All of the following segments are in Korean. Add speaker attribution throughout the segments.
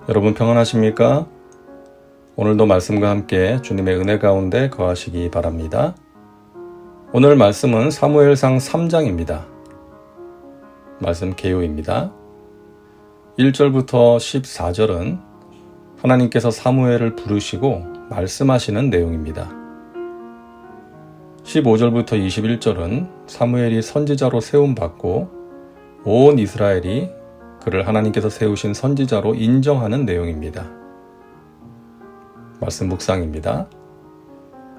Speaker 1: 여러분 평안하십니까? 오늘도 말씀과 함께 주님의 은혜 가운데 거하시기 바랍니다. 오늘 말씀은 사무엘상 3장입니다. 말씀 개요입니다. 1절부터 14절은 하나님께서 사무엘을 부르시고 말씀하시는 내용입니다. 15절부터 21절은 사무엘이 선지자로 세움받고 온 이스라엘이 그를 하나님께서 세우신 선지자로 인정하는 내용입니다. 말씀 묵상입니다.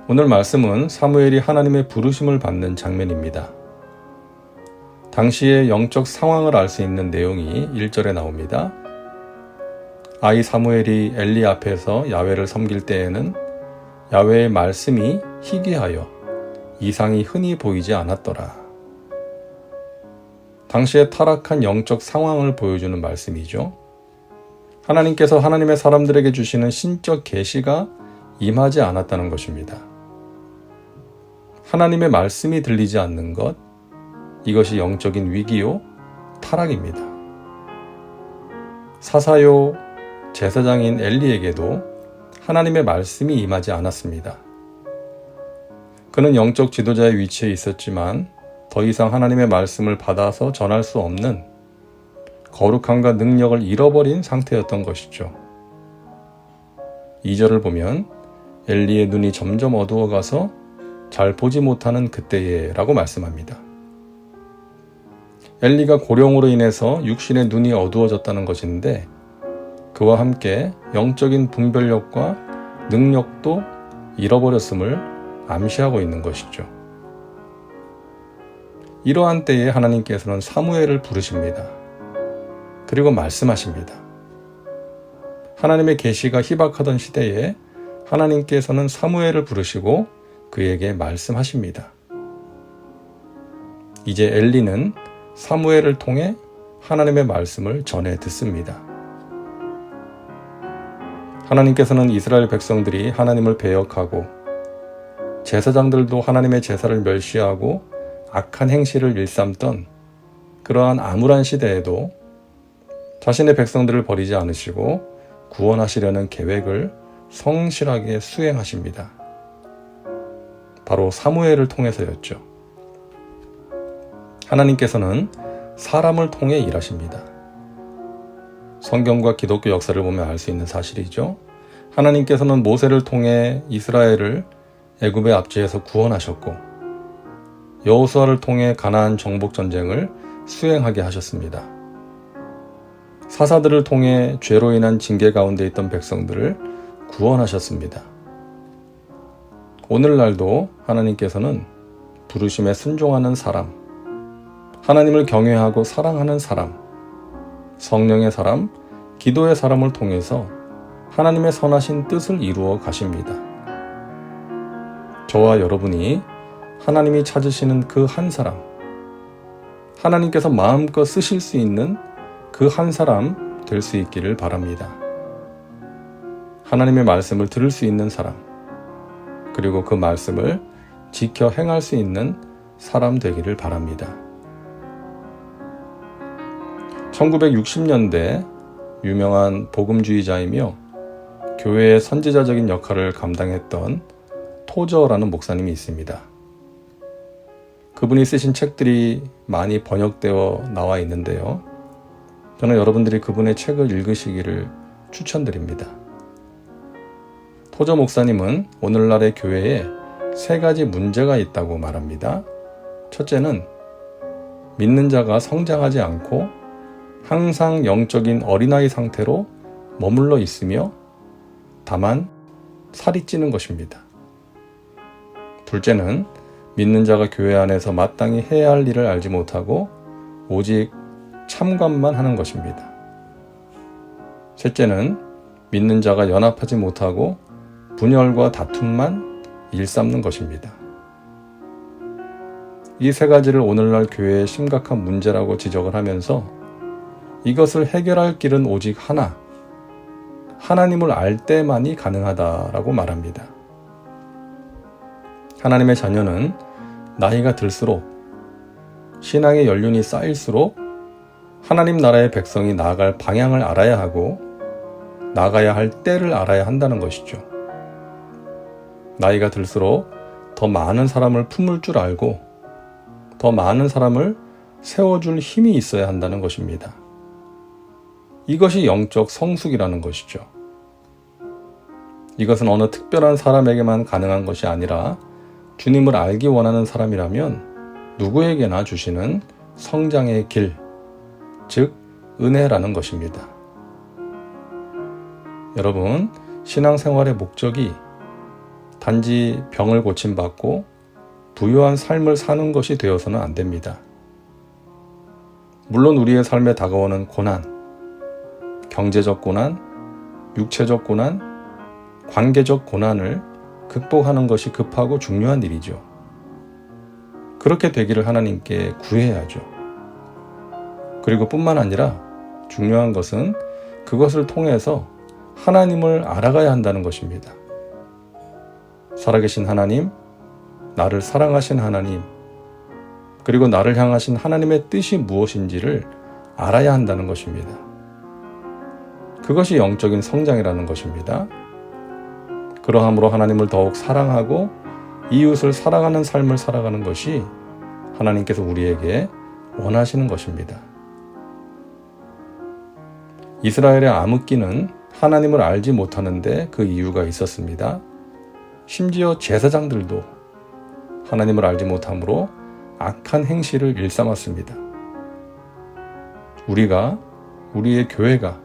Speaker 1: 오늘 말씀은 사무엘이 하나님의 부르심을 받는 장면입니다. 당시의 영적 상황을 알 수 있는 내용이 1절에 나옵니다. 아이 사무엘이 엘리 앞에서 야훼를 섬길 때에는 야훼의 말씀이 희귀하여 이상이 흔히 보이지 않았더라. 당시의 타락한 영적 상황을 보여주는 말씀이죠. 하나님께서 하나님의 사람들에게 주시는 신적 계시가 임하지 않았다는 것입니다. 하나님의 말씀이 들리지 않는 것, 이것이 영적인 위기요, 타락입니다. 사사요, 제사장인 엘리에게도 하나님의 말씀이 임하지 않았습니다. 그는 영적 지도자의 위치에 있었지만 더 이상 하나님의 말씀을 받아서 전할 수 없는 거룩함과 능력을 잃어버린 상태였던 것이죠. 2절을 보면 엘리의 눈이 점점 어두워가서 잘 보지 못하는 그때에 라고 말씀합니다. 엘리가 고령으로 인해서 육신의 눈이 어두워졌다는 것인데 그와 함께 영적인 분별력과 능력도 잃어버렸음을 암시하고 있는 것이죠. 이러한 때에 하나님께서는 사무엘을 부르십니다. 그리고 말씀하십니다. 하나님의 계시가 희박하던 시대에 하나님께서는 사무엘을 부르시고 그에게 말씀하십니다. 이제 엘리는 사무엘을 통해 하나님의 말씀을 전해 듣습니다. 하나님께서는 이스라엘 백성들이 하나님을 배역하고 제사장들도 하나님의 제사를 멸시하고 악한 행실을 일삼던 그러한 암울한 시대에도 자신의 백성들을 버리지 않으시고 구원하시려는 계획을 성실하게 수행하십니다. 바로 사무엘을 통해서였죠. 하나님께서는 사람을 통해 일하십니다. 성경과 기독교 역사를 보면 알 수 있는 사실이죠. 하나님께서는 모세를 통해 이스라엘을 애굽의 압제에서 구원하셨고 여호수아를 통해 가나안 정복 전쟁을 수행하게 하셨습니다. 사사들을 통해 죄로 인한 징계 가운데 있던 백성들을 구원하셨습니다. 오늘날도 하나님께서는 부르심에 순종하는 사람, 하나님을 경외하고 사랑하는 사람, 성령의 사람, 기도의 사람을 통해서 하나님의 선하신 뜻을 이루어 가십니다. 저와 여러분이 하나님이 찾으시는 그 한 사람, 하나님께서 마음껏 쓰실 수 있는 그 한 사람 될 수 있기를 바랍니다. 하나님의 말씀을 들을 수 있는 사람, 그리고 그 말씀을 지켜 행할 수 있는 사람 되기를 바랍니다. 1960년대 유명한 복음주의자이며 교회의 선지자적인 역할을 감당했던 토저라는 목사님이 있습니다. 그분이 쓰신 책들이 많이 번역되어 나와 있는데요. 저는 여러분들이 그분의 책을 읽으시기를 추천드립니다. 토저 목사님은 오늘날의 교회에 3가지 문제가 있다고 말합니다. 첫째는 믿는 자가 성장하지 않고 항상 영적인 어린아이 상태로 머물러 있으며 다만 살이 찌는 것입니다. 둘째는 믿는 자가 교회 안에서 마땅히 해야 할 일을 알지 못하고 오직 참관만 하는 것입니다. 셋째는 믿는 자가 연합하지 못하고 분열과 다툼만 일삼는 것입니다. 이 3가지를 오늘날 교회의 심각한 문제라고 지적을 하면서 이것을 해결할 길은 오직 하나, 하나님을 알 때만이 가능하다라고 말합니다. 하나님의 자녀는 나이가 들수록, 신앙의 연륜이 쌓일수록 하나님 나라의 백성이 나아갈 방향을 알아야 하고 나가야 할 때를 알아야 한다는 것이죠. 나이가 들수록 더 많은 사람을 품을 줄 알고 더 많은 사람을 세워줄 힘이 있어야 한다는 것입니다. 이것이 영적 성숙이라는 것이죠. 이것은 어느 특별한 사람에게만 가능한 것이 아니라 주님을 알기 원하는 사람이라면 누구에게나 주시는 성장의 길, 즉 은혜라는 것입니다. 여러분, 신앙생활의 목적이 단지 병을 고침받고 부유한 삶을 사는 것이 되어서는 안 됩니다. 물론 우리의 삶에 다가오는 고난, 경제적 고난, 육체적 고난, 관계적 고난을 극복하는 것이 급하고 중요한 일이죠. 그렇게 되기를 하나님께 구해야죠. 그리고 뿐만 아니라 중요한 것은 그것을 통해서 하나님을 알아가야 한다는 것입니다. 살아계신 하나님, 나를 사랑하신 하나님, 그리고 나를 향하신 하나님의 뜻이 무엇인지를 알아야 한다는 것입니다. 그것이 영적인 성장이라는 것입니다. 그러함으로 하나님을 더욱 사랑하고 이웃을 사랑하는 삶을 살아가는 것이 하나님께서 우리에게 원하시는 것입니다. 이스라엘의 암흑기는 하나님을 알지 못하는데 그 이유가 있었습니다. 심지어 제사장들도 하나님을 알지 못함으로 악한 행실을 일삼았습니다. 우리가, 우리의 교회가,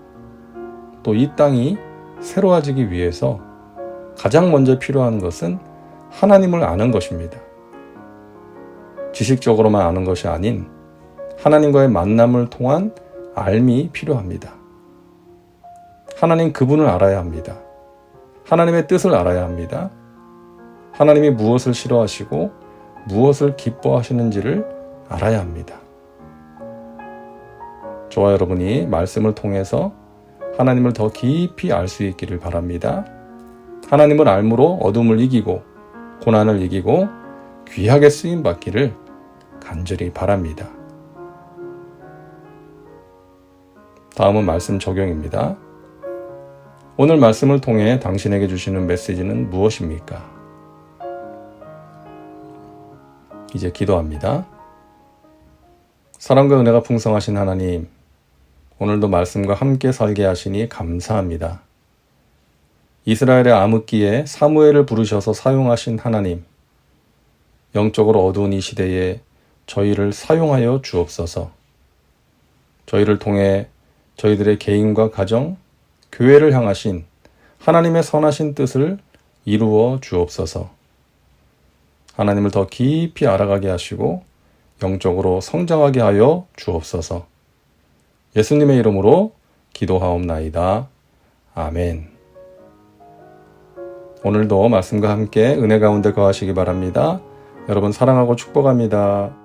Speaker 1: 또 이 땅이 새로워지기 위해서 가장 먼저 필요한 것은 하나님을 아는 것입니다. 지식적으로만 아는 것이 아닌 하나님과의 만남을 통한 알미 필요합니다. 하나님 그분을 알아야 합니다. 하나님의 뜻을 알아야 합니다. 하나님이 무엇을 싫어하시고 무엇을 기뻐하시는지를 알아야 합니다. 저와 여러분이 말씀을 통해서 하나님을 더 깊이 알 수 있기를 바랍니다. 하나님을 알므로 어둠을 이기고 고난을 이기고 귀하게 쓰임받기를 간절히 바랍니다. 다음은 말씀 적용입니다. 오늘 말씀을 통해 당신에게 주시는 메시지는 무엇입니까? 이제 기도합니다. 사랑과 은혜가 풍성하신 하나님, 오늘도 말씀과 함께 살게 하시니 감사합니다. 이스라엘의 암흑기에 사무엘을 부르셔서 사용하신 하나님, 영적으로 어두운 이 시대에 저희를 사용하여 주옵소서. 저희를 통해 저희들의 개인과 가정, 교회를 향하신 하나님의 선하신 뜻을 이루어 주옵소서. 하나님을 더 깊이 알아가게 하시고 영적으로 성장하게 하여 주옵소서. 예수님의 이름으로 기도하옵나이다. 아멘. 오늘도 말씀과 함께 은혜 가운데 거하시기 바랍니다. 여러분 사랑하고 축복합니다.